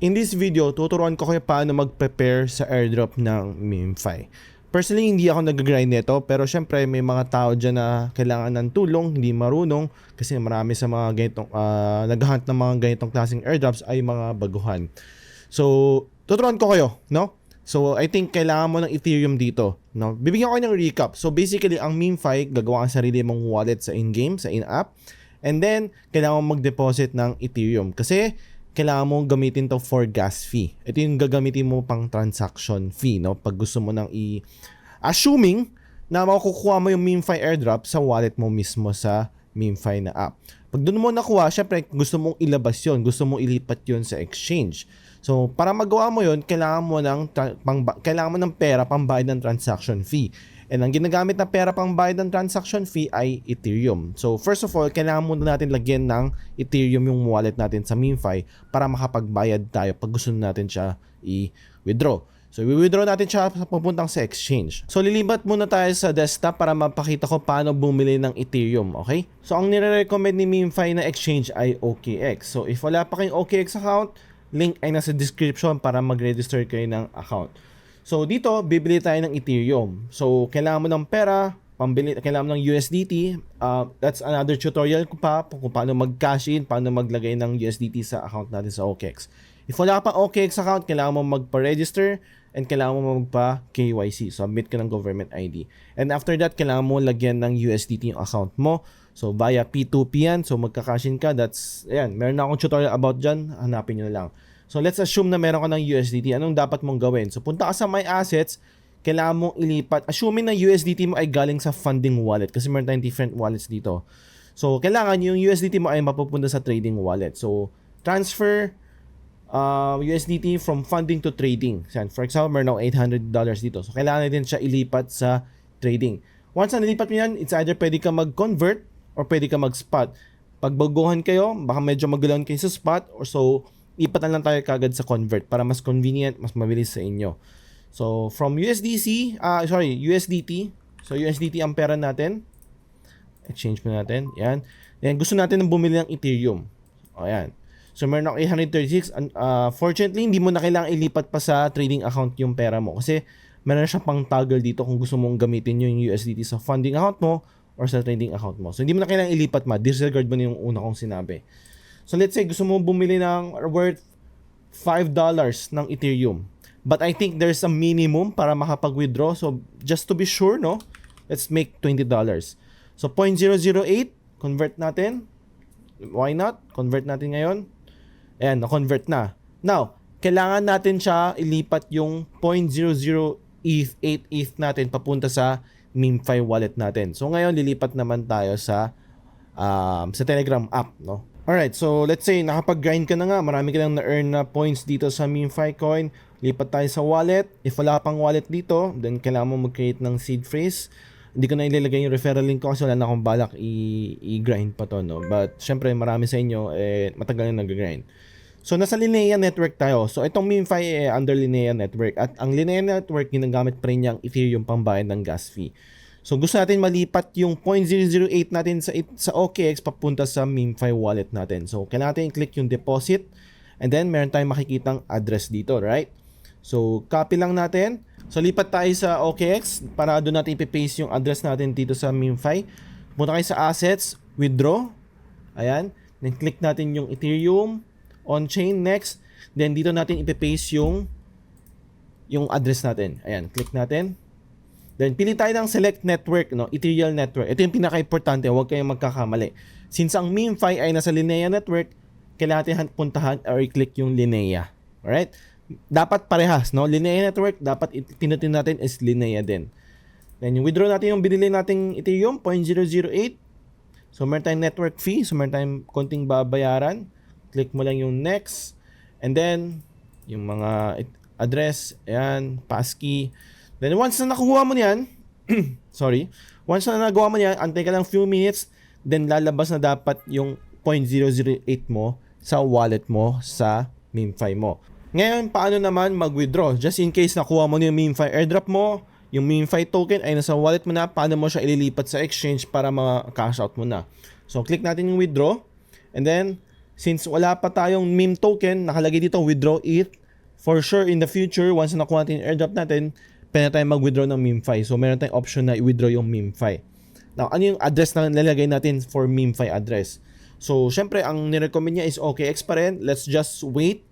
In this video, tuturuan ko kayo paano mag-prepare sa airdrop ng MemeFi. Personally, hindi ako nag-grind nito, pero syempre may mga tao dyan na kailangan ng tulong, hindi marunong, kasi marami sa mga ganitong, nag-hunt ng mga ganitong klaseng airdrops ay mga baguhan. So, tuturuan ko kayo, no? So, I think kailangan mo ng Ethereum dito, no? Bibigyan ko kayo ng recap. So, basically, ang MemeFi, gagawa ka sarili mong wallet sa in-game, sa in-app, and then, kailangan mo mag-deposit ng Ethereum. Kasi, kailangan mo gamitin to for gas fee. Ito yung gagamitin mo pang transaction fee, no? Pag gusto mo nang assuming na makukuha mo yung MemeFi airdrop sa wallet mo mismo sa MemeFi na app. Pag doon mo nakuha, syempre gusto mong ilabas yon, gusto mong ilipat yon sa exchange. So, para magawa mo yon, kailangan mo ng pera pambayad ng transaction fee. And ang ginagamit na pera pang bayad ng transaction fee ay Ethereum. So first of all, kailangan muna natin lagyan ng Ethereum yung wallet natin sa MemeFi para makapagbayad tayo pag gusto natin siya i-withdraw. So i-withdraw natin siya papuntang sa exchange. So lilipat muna tayo sa desktop para mapakita ko paano bumili ng Ethereum, okay? So ang nire-recommend ni MemeFi na exchange ay OKX. So if wala pa kayong OKX account, link ay nasa description para mag-register kayo ng account. So dito, bibili tayo ng Ethereum. So kailangan mo ng pera, kailangan mo ng USDT. That's another tutorial ko pa kung paano mag-cash in, paano maglagay ng USDT sa account natin sa OKX. If wala pa OKX account, kailangan mo magpa-register and kailangan mo magpa-KYC. Submit ka ng government ID. And after that, kailangan mo lagyan ng USDT yung account mo. So via P2P yan. So magka-cash in ka. Ayan, meron na akong tutorial about dyan. Hanapin nyo na lang. So let's assume na meron ka ng USDT. Anong dapat mong gawin? So punta ka sa My Assets, kailangan mong ilipat. Assuming na USDT mo ay galing sa funding wallet kasi meron tayong different wallets dito. So kailangan yung USDT mo ay mapupunta sa trading wallet. So transfer USDT from funding to trading. For example, meron ako $800 dito. So kailangan din siya ilipat sa trading. Once na nilipat mo yan, it's either pwede ka mag-convert or pwede ka mag-spot. Pag baguhan kayo, baka medyo magulon kayo sa spot or so ipat na lang tayo kagad sa convert para mas convenient, mas mabilis sa inyo. So, from USDT. So, USDT ang pera natin. Exchange mo natin. Yan. Then, gusto natin ng bumili ng Ethereum. O, yan. So, meron ako 836. Fortunately, hindi mo na kailangang ilipat pa sa trading account yung pera mo. Kasi, meron siya pang toggle dito kung gusto mong gamitin yung USDT sa funding account mo or sa trading account mo. So, hindi mo na kailangang ilipat disregard mo na yung una kong sinabi. So let's say gusto mo bumili ng worth $5 ng Ethereum. But I think there's a minimum para makapag-withdraw. So just to be sure, no? Let's make $20. So 0.008, convert natin. Why not? Convert natin ngayon. Ayan, na-convert na. Now, kailangan natin siya ilipat yung 0.008 ETH natin papunta sa MemeFi wallet natin. So ngayon, lilipat naman tayo sa Telegram app, no? Alright, so let's say nakapag-grind ka na nga, marami ka lang na-earn na points dito sa MemeFi coin. Lipat tayo sa wallet. If wala pang wallet dito, then kailangan mo mag-create ng seed phrase. Hindi ko na ilalagay yung referral link ko kasi wala na akong balak i-grind pa to, no? But syempre marami sa inyo matagal na nag-grind. So nasa Linea network tayo. So itong MemeFi under Linea network. At ang Linea network ginagamit pa rin niyang Ethereum pambayad ng gas fee. So gusto natin malipat yung 0.008 natin sa OKX papunta sa MemeFi wallet natin. So kailangan natin i-click yung deposit and then meron tayong makikitang address dito, right? So copy lang natin. So lipat tayo sa OKX para doon natin ipi-paste yung address natin dito sa MemeFi. Punta kayo sa assets, withdraw. Ayan. Then click natin yung Ethereum, on-chain, next. Then dito natin ipi-paste yung address natin. Ayan, click natin. Then, pili tayo ng select network, no? Ethereal network. Ito yung pinaka-importante, huwag kayong magkakamali. Since ang MemeFi ay nasa Linea network, kailangan natin puntahan or i-click yung Linea. Alright? Dapat parehas, no? Linea network, dapat pinutin natin is Linea din. Then, yung withdraw natin yung binili nating Ethereum, 0.008. So, meron tayong network fee. So, meron tayong konting babayaran. Click mo lang yung next. And then, yung mga address, ayan, passkey. Then once na nakuha mo niyan, once na nagawa mo niyan, antay ka lang few minutes, then lalabas na dapat yung 0.008 mo sa wallet mo sa MemeFi mo. Ngayon, paano naman mag-withdraw? Just in case nakuha mo yung MemeFi airdrop mo, yung MemeFi token ay nasa wallet mo na, paano mo siya ililipat sa exchange para ma-cash out mo na? So, click natin yung withdraw, and then since wala pa tayong meme token, nakalagay dito withdraw ETH. For sure, in the future, once na nakuha natin yung airdrop natin, pwede tayo mag-withdraw ng MemeFi. So, meron tayong option na i-withdraw yung MemeFi. Now, ano yung address na nilalagay natin for MemeFi address? So, syempre, ang nirecommend niya is OKX pa rin. Let's just wait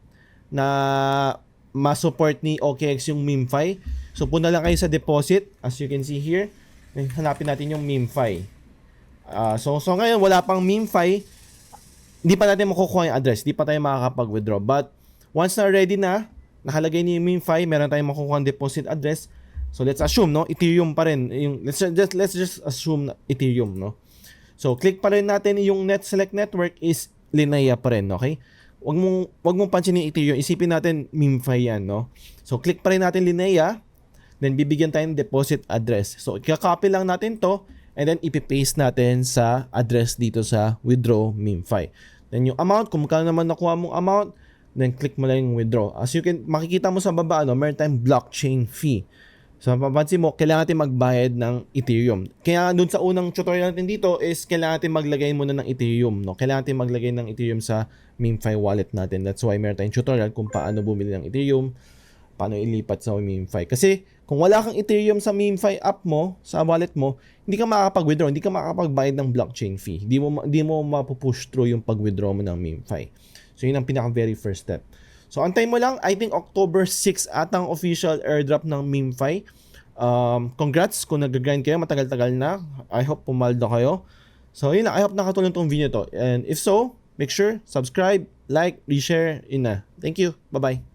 na ma-support ni OKX yung MemeFi. So, punta lang kayo sa deposit. As you can see here, hanapin natin yung MemeFi. So ngayon, wala pang MemeFi. Hindi pa natin makukuha yung address. Hindi pa tayo makakapag-withdraw. But, once na ready na, nakalagay ni MemeFi, meron tayong makukuha ang deposit address. So let's assume, no, Ethereum pa rin. Let's just assume na Ethereum, no. So click pa rin natin yung net select network is Linea pa rin, okay? Wag mong pansinin yung Ethereum, isipin natin MemeFi yan, no. So click pa rin natin Linea, then bibigyan tayo ng deposit address. So i-copy lang natin to and then ipi-paste natin sa address dito sa withdraw MemeFi. Then yung amount, kung magkano naman nakuha mong amount, then click mo lang yung withdraw. As you can, makikita mo sa baba, meron tayong blockchain fee. So, mapapansin mo, kailangan natin magbayad ng Ethereum. Kaya dun sa unang tutorial natin dito is kailangan natin maglagay muna ng Ethereum, no? Kailangan natin maglagay ng Ethereum sa MemeFi wallet natin. That's why meron tayong tutorial kung paano bumili ng Ethereum, paano ilipat sa MemeFi. Kasi kung wala kang Ethereum sa MemeFi app mo, sa wallet mo, hindi ka makakapag-withdraw, hindi ka makakapagbayad ng blockchain fee. Hindi mo mapupush through yung pag-withdraw mo ng MemeFi. So, yun ang pinaka very first step. So, antay mo lang. I think October 6 atang official airdrop ng MemeFi. Congrats kung nag-grind kayo. Matagal-tagal na. I hope pumaldo kayo. So, yun lang. I hope nakatulong tong video to. And if so, make sure, subscribe, like, reshare. Yun na. Thank you. Bye-bye.